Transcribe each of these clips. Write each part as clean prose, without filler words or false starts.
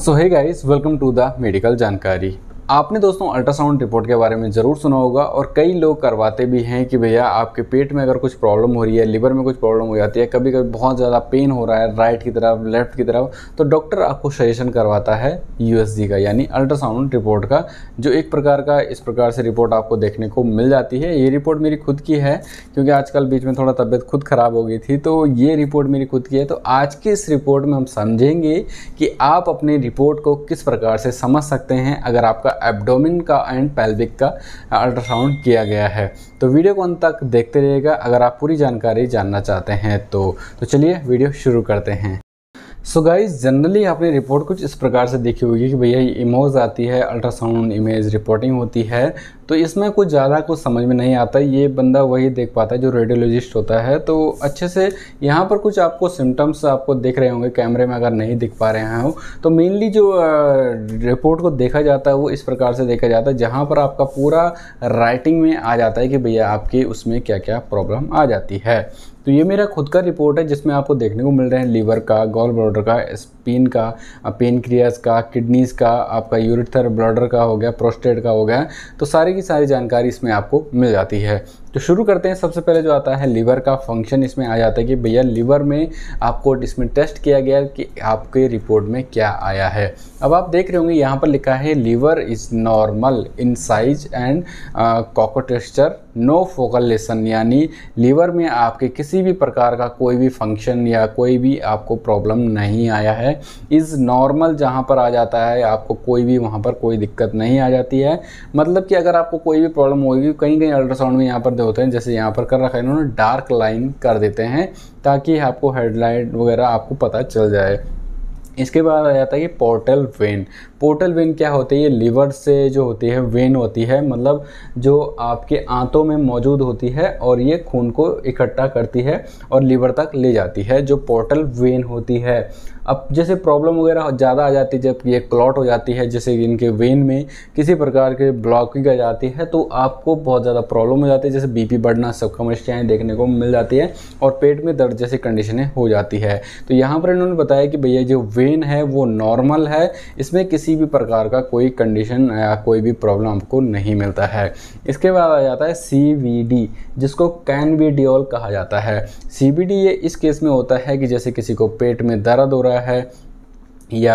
So hey guys, welcome to the medical जानकारी। आपने दोस्तों अल्ट्रासाउंड रिपोर्ट के बारे में ज़रूर सुना होगा और कई लोग करवाते भी हैं कि भैया आपके पेट में अगर कुछ प्रॉब्लम हो रही है, लिवर में कुछ प्रॉब्लम हो जाती है, कभी कभी बहुत ज़्यादा पेन हो रहा है राइट की तरफ लेफ्ट की तरफ, तो डॉक्टर आपको सजेशन करवाता है यूएसजी का यानी अल्ट्रासाउंड रिपोर्ट का, जो एक प्रकार का इस प्रकार से रिपोर्ट आपको देखने को मिल जाती है। ये रिपोर्ट मेरी खुद की है क्योंकि आजकल बीच में थोड़ा तबीयत खुद ख़राब हो गई थी, तो ये रिपोर्ट मेरी खुद की है। तो आज के इस रिपोर्ट में हम समझेंगे कि आप अपनी रिपोर्ट को किस प्रकार से समझ सकते हैं अगर आपका एब्डोमेन का एंड पेल्विक का अल्ट्रासाउंड किया गया है। तो वीडियो को अंत तक देखते रहिएगा अगर आप पूरी जानकारी जानना चाहते हैं तो चलिए वीडियो शुरू करते हैं। सो गाइज, जनरली आपने रिपोर्ट कुछ इस प्रकार से देखी होगी कि भैया इमेज आती है, अल्ट्रासाउंड इमेज रिपोर्टिंग होती है, तो इसमें कुछ ज़्यादा कुछ समझ में नहीं आता। ये बंदा वही देख पाता है जो रेडियोलॉजिस्ट होता है। तो अच्छे से यहाँ पर कुछ आपको सिम्टम्स आपको दिख रहे होंगे कैमरे में, अगर नहीं दिख पा रहे हैं हो तो मेनली जो रिपोर्ट को देखा जाता है वो इस प्रकार से देखा जाता है, जहाँ पर आपका पूरा राइटिंग में आ जाता है कि भैया आपके उसमें क्या क्या प्रॉब्लम आ जाती है। तो ये मेरा खुद का रिपोर्ट है जिसमें आपको देखने को मिल रहे हैं लीवर का, गॉल ब्लैडर का, स्प्लीन का, पेनक्रियास का, किडनीज़ का, आपका यूरेथर ब्लैडर का हो गया, प्रोस्टेट का हो गया, तो सारी की सारी जानकारी इसमें आपको मिल जाती है। तो शुरू करते हैं। सबसे पहले जो आता है लीवर का फंक्शन, इसमें आ जाता है कि भैया लीवर में आपको इसमें टेस्ट किया गया कि आपके रिपोर्ट में क्या आया है। अब आप देख रहे होंगे यहाँ पर लिखा है liver is normal in size and echotexture, no focal lesion, यानी लीवर में आपके किसी भी प्रकार का कोई भी फंक्शन या कोई भी आपको प्रॉब्लम नहीं आया है। इज़ नॉर्मल जहाँ पर आ जाता है आपको कोई भी वहाँ पर कोई दिक्कत नहीं आ जाती है। मतलब कि अगर आपको कोई भी प्रॉब्लम होगी, कहीं कहीं अल्ट्रासाउंड में यहाँ पर होते हैं, जैसे यहाँ पर कर रखा है इन्होंने, डार्क लाइन कर देते हैं ताकि आपको हेडलाइट वगैरह आपको पता चल जाए। इसके बाद आ जाता है कि पोर्टल वेन। पोर्टल वेन क्या होती है? ये लीवर से जो होती है वेन होती है, मतलब जो आपके आंतों में मौजूद होती है और ये खून को इकट्ठा करती है और लीवर तक ले जाती है, जो पोर्टल वेन होती है। अब जैसे प्रॉब्लम वगैरह ज़्यादा आ जाती है, जब ये क्लॉट हो जाती है, जैसे इनके वेन में किसी प्रकार के ब्लॉकिंग आ जाती है तो आपको बहुत ज़्यादा प्रॉब्लम हो जाती है, जैसे बीपी बढ़ना, सब समस्याएँ देखने को मिल जाती है और पेट में दर्द जैसी कंडीशनें हो जाती है। तो यहाँ पर इन्होंने बताया कि भैया जो वेन है वो नॉर्मल है, इसमें किसी भी प्रकार का कोई कंडीशन या कोई भी प्रॉब्लम आपको नहीं मिलता है। इसके बाद आ जाता है CVD, जिसको कैनबिडियोल कहा जाता है। CVD ये इस केस में होता है कि जैसे किसी को पेट में दर्द हो रहा है या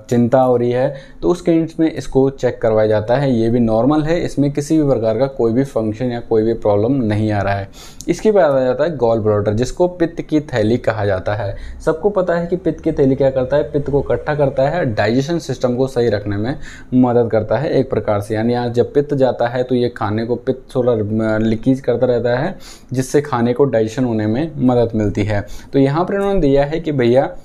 चिंता हो रही है तो उस केस में इसको चेक करवाया जाता है। ये भी नॉर्मल है, इसमें किसी भी प्रकार का कोई भी फंक्शन या कोई भी प्रॉब्लम नहीं आ रहा है। इसके बाद आ जाता है गॉल ब्लैडर, जिसको पित्त की थैली कहा जाता है। सबको पता है कि पित्त की थैली क्या करता है, पित्त को इकट्ठा करता है, डाइजेशन सिस्टम को सही रखने में मदद करता है एक प्रकार से। यानी यहाँ जब पित्त जाता है तो ये खाने को, पित्त थोड़ा लीकेज करता रहता है जिससे खाने को डाइजेशन होने में मदद मिलती है। तो यहाँ पर इन्होंने दिया है कि भैया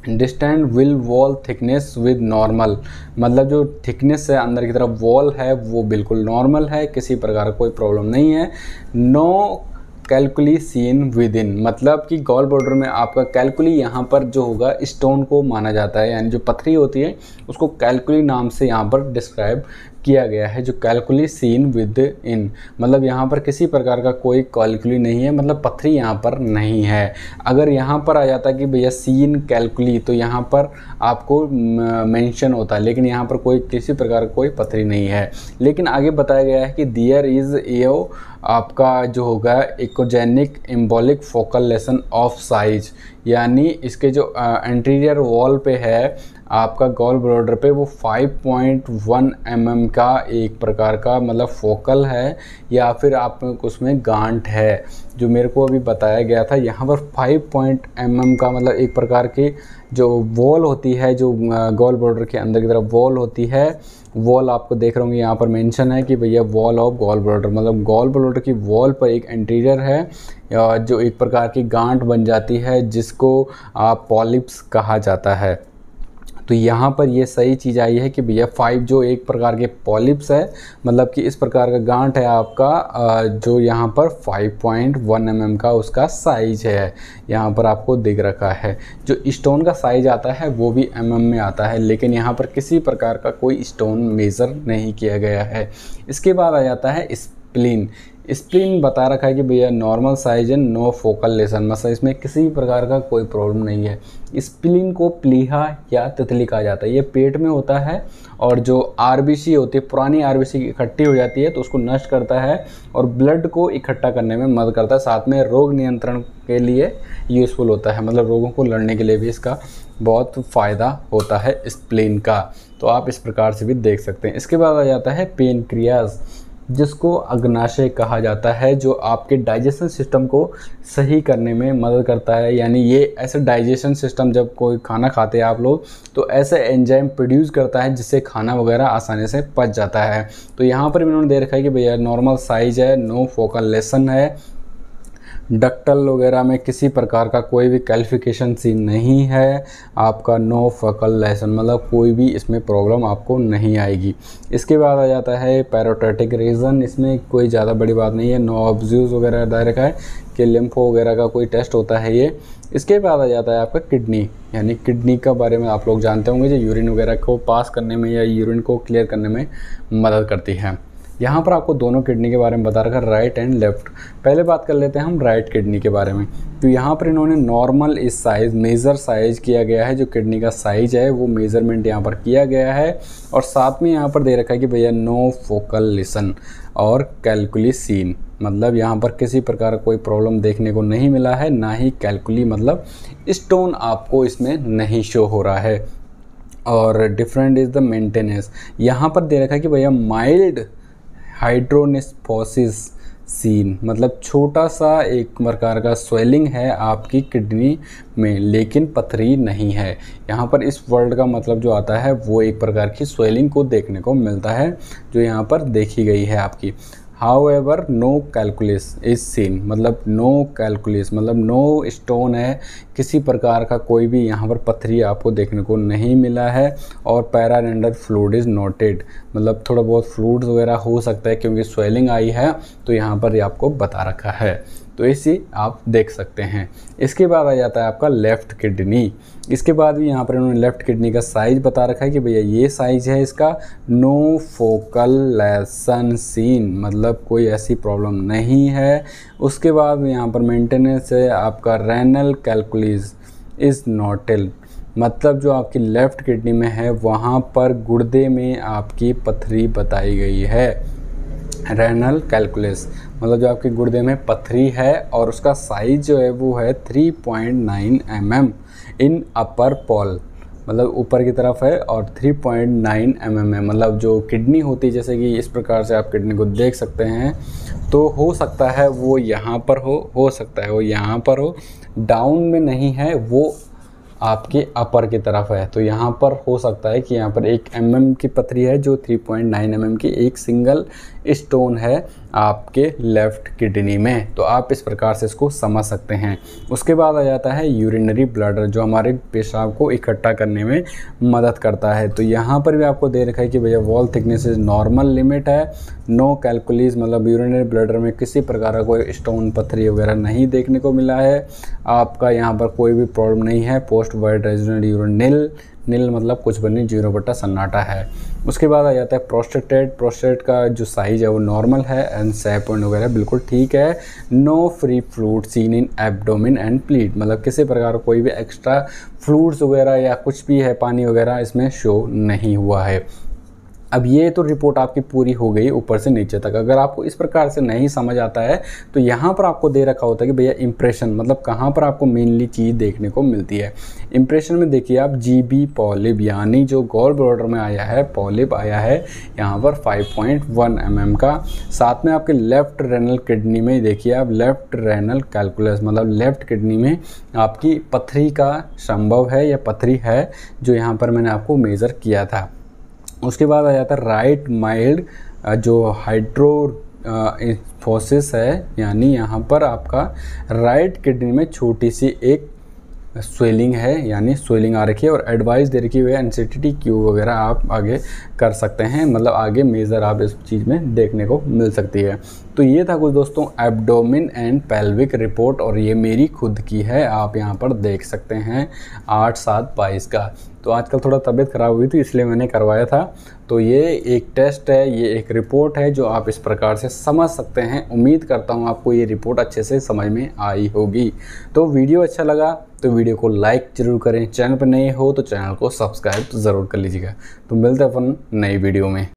distant will wall thickness with normal, मतलब जो थिकनेस है अंदर की तरफ वॉल है वो बिल्कुल नॉर्मल है, किसी प्रकार का कोई प्रॉब्लम नहीं है। No calculi seen within, मतलब कि गॉल ब्लैडर में आपका कैलकुली यहाँ पर जो होगा स्टोन को माना जाता है, यानी जो पथरी होती है उसको कैलकुली नाम से यहाँ पर डिस्क्राइब किया गया है, जो कैलकुली सीन विद इन, मतलब यहाँ पर किसी प्रकार का कोई कैलकुली नहीं है, मतलब पथरी यहाँ पर नहीं है। अगर यहाँ पर आ जाता कि भैया सीन कैलकुली तो यहाँ पर आपको मेंशन होता है, लेकिन यहाँ पर कोई किसी प्रकार का कोई पथरी नहीं है। लेकिन आगे बताया गया है कि देयर इज़ एओ आपका जो होगा echogenic एम्बोलिक focal lesson of size, यानी इसके जो एंटीरियर वॉल पे है आपका गॉल ब्लैडर पे वो 5.1 mm का एक प्रकार का मतलब फोकल है या फिर आप उसमें गांठ है, जो मेरे को अभी बताया गया था। यहाँ पर 5 का मतलब एक प्रकार की जो वॉल होती है, जो गॉल ब्लैडर के अंदर की तरफ वॉल होती है, वॉल आपको देख रहे होंगे यहाँ पर मेंशन है कि भैया वॉल ऑफ गॉल ब्लैडर, मतलब गॉल ब्लैडर की वॉल पर एक एंटीरियर है जो एक प्रकार की गांठ बन जाती है जिसको पॉलिप्स कहा जाता है। तो यहाँ पर ये सही चीज़ आई है कि भैया 5 जो एक प्रकार के पॉलिप्स है, मतलब कि इस प्रकार का गांठ है आपका, जो यहाँ पर 5.1 mm का उसका साइज है, यहाँ पर आपको दिख रखा है। जो स्टोन का साइज आता है वो भी mm में आता है, लेकिन यहाँ पर किसी प्रकार का कोई स्टोन मेज़र नहीं किया गया है। इसके बाद आ जाता है स्प्लीन। स्प्लीन बता रखा है कि भैया नॉर्मल साइज है, नो फोकल लेसन, मतलब इसमें किसी प्रकार का कोई प्रॉब्लम नहीं है। स्प्लीन को प्लीहा या तितली कहा जाता है। ये पेट में होता है और जो आरबीसी होती है, पुरानी आरबीसी इकट्ठी हो जाती है तो उसको नष्ट करता है और ब्लड को इकट्ठा करने में मदद करता है। साथ में रोग नियंत्रण के लिए यूज़फुल होता है, मतलब रोगों को लड़ने के लिए भी इसका बहुत फ़ायदा होता है स्प्लीन का। तो आप इस प्रकार से भी देख सकते हैं। इसके बाद आ जाता है पेनक्रियाज, जिसको अग्नाशय कहा जाता है, जो आपके डाइजेशन सिस्टम को सही करने में मदद करता है। यानी ये ऐसे डाइजेशन सिस्टम, जब कोई खाना खाते हैं आप लोग तो ऐसे एंजाइम प्रोड्यूस करता है जिससे खाना वगैरह आसानी से पच जाता है। तो यहाँ पर इन्होंने दे रखा है कि भैया नॉर्मल साइज है, नो फोकल लेसन है, डक्टल वगैरह में किसी प्रकार का कोई भी कैल्फिकेशन सीन नहीं है, आपका नो फोकल लेसन, मतलब कोई भी इसमें प्रॉब्लम आपको नहीं आएगी। इसके बाद आ जाता है पैरोटाइटिक रीजन, इसमें कोई ज़्यादा बड़ी बात नहीं है, नो ऑब्ज्यूज वगैरह डायरेक्ट है कि लिम्फो वगैरह का कोई टेस्ट होता है ये। इसके बाद आ जाता है आपका किडनी, यानी किडनी का बारे में आप लोग जानते होंगे, जो यूरिन वगैरह को पास करने में या यूरिन को क्लियर करने में मदद करती है। यहाँ पर आपको दोनों किडनी के बारे में बता रखा, राइट एंड लेफ्ट। पहले बात कर लेते हैं हम राइट किडनी के बारे में। तो यहाँ पर इन्होंने नॉर्मल इस साइज़ मेज़र साइज़ किया गया है, जो किडनी का साइज है वो मेज़रमेंट यहाँ पर किया गया है। और साथ में यहाँ पर दे रखा है कि भैया नो फोकल लेसन और कैलकुली सीन, मतलब यहाँ पर किसी प्रकार का कोई प्रॉब्लम देखने को नहीं मिला है, ना ही कैलकुली मतलब स्टोन आपको इसमें नहीं शो हो रहा है। और डिफरेंट इज़ द मेंटेनेंस, यहाँ पर दे रखा है कि भैया माइल्ड हाइड्रोनेस्फोसिस सीन, मतलब छोटा सा एक प्रकार का स्वेलिंग है आपकी किडनी में, लेकिन पथरी नहीं है। यहाँ पर इस वर्ड का मतलब जो आता है वो एक प्रकार की स्वेलिंग को देखने को मिलता है, जो यहाँ पर देखी गई है आपकी। However no calculus is seen, मतलब नो कैलकुलस मतलब नो स्टोन है, किसी प्रकार का कोई भी यहाँ पर पथरी आपको देखने को नहीं मिला है। और पैरारेंडल फ्लूइड इज़ नोटेड, मतलब थोड़ा बहुत फ्लूइड्स वगैरह हो सकता है क्योंकि स्वेलिंग आई है तो यहाँ पर ये आपको बता रखा है, तो इसे आप देख सकते हैं। इसके बाद आ जाता है आपका लेफ़्ट किडनी। इसके बाद भी यहाँ पर इन्होंने लेफ़्ट किडनी का साइज़ बता रखा है कि भैया ये साइज़ है इसका, नो फोकल लेसन सीन, मतलब कोई ऐसी प्रॉब्लम नहीं है। उसके बाद यहाँ पर मेंटेनेंस है आपका रेनल कैलकुलिस इज़ नोटेड, मतलब जो आपकी लेफ़्ट किडनी में है वहाँ पर गुर्दे में आपकी पथरी बताई गई है। रेनल कैलकुलस मतलब जो आपके गुर्दे में पथरी है और उसका साइज जो है वो है 3.9 mm इन अपर पोल, मतलब ऊपर की तरफ है, और 3.9 mm है, मतलब जो किडनी होती है, जैसे कि इस प्रकार से आप किडनी को देख सकते हैं। तो हो सकता है वो यहाँ पर हो सकता है वो यहाँ पर हो, डाउन में नहीं है, वो आपके अपर की तरफ है। तो यहाँ पर हो सकता है कि यहाँ पर 1 mm की पथरी है, जो 3.9 mm की एक सिंगल स्टोन है आपके लेफ़्ट किडनी में। तो आप इस प्रकार से इसको समझ सकते हैं। उसके बाद आ जाता है यूरिनरी ब्लैडर, जो हमारे पेशाब को इकट्ठा करने में मदद करता है। तो यहाँ पर भी आपको दे रखा है कि भैया वॉल थिकनेस नॉर्मल लिमिट है, नो कैलकुलीज, मतलब यूरिनरी ब्लैडर में किसी प्रकार का कोई स्टोन पथरी वगैरह नहीं देखने को मिला है। आपका यहाँ पर कोई भी प्रॉब्लम नहीं है। पोस्ट वाइड रेजिडेंट यूरिन नील मतलब कुछ बनी 0 सन्नाटा है। उसके बाद आ जाता है प्रोस्टेट का जो साइज है वो नॉर्मल है एंड 7 पॉइंट वगैरह बिल्कुल ठीक है। No free fluid seen in abdomen and pleat, मतलब किसी प्रकार का कोई भी एक्स्ट्रा फ्लूइड्स वगैरह या कुछ भी है पानी वगैरह इसमें शो नहीं हुआ है। अब ये तो रिपोर्ट आपकी पूरी हो गई ऊपर से नीचे तक। अगर आपको इस प्रकार से नहीं समझ आता है तो यहाँ पर आपको दे रखा होता है कि भैया इंप्रेशन, मतलब कहाँ पर आपको मेनली चीज़ देखने को मिलती है। इंप्रेशन में देखिए आप जीबी पॉलिप, यानी जो गॉल ब्लैडर में आया है पॉलिप आया है यहाँ पर 5.1 mm का। साथ में आपके लेफ्ट रेनल किडनी में देखिए आप लेफ्ट रेनल कैलकुलस, मतलब लेफ्ट किडनी में आपकी पथरी का संभव है या पथरी है, जो यहाँ पर मैंने आपको मेज़र किया था। उसके बाद आ जाता है राइट माइल्ड जो हाइड्रोफोसिस है, यानी यहाँ पर आपका राइट किडनी में छोटी सी एक स्वेलिंग है, यानी स्वेलिंग आ रखी है, और एडवाइस दे रखी है एनसीटीटी क्यू वगैरह आप आगे कर सकते हैं, मतलब आगे मेजर आप इस चीज़ में देखने को मिल सकती है। तो ये था कुछ दोस्तों एब्डोमिन एंड पेल्विक रिपोर्ट, और ये मेरी खुद की है, आप यहाँ पर देख सकते हैं 8/7/22 का। तो आजकल थोड़ा तबीयत ख़राब हुई थी इसलिए मैंने करवाया था। तो ये एक टेस्ट है, ये एक रिपोर्ट है जो आप इस प्रकार से समझ सकते हैं। उम्मीद करता हूँ आपको ये रिपोर्ट अच्छे से समझ में आई होगी। तो वीडियो अच्छा लगा तो वीडियो को लाइक ज़रूर करें, चैनल पर नए हो तो चैनल को सब्सक्राइब तो ज़रूर कर लीजिएगा। तो मिलते हैं अपन नई वीडियो में।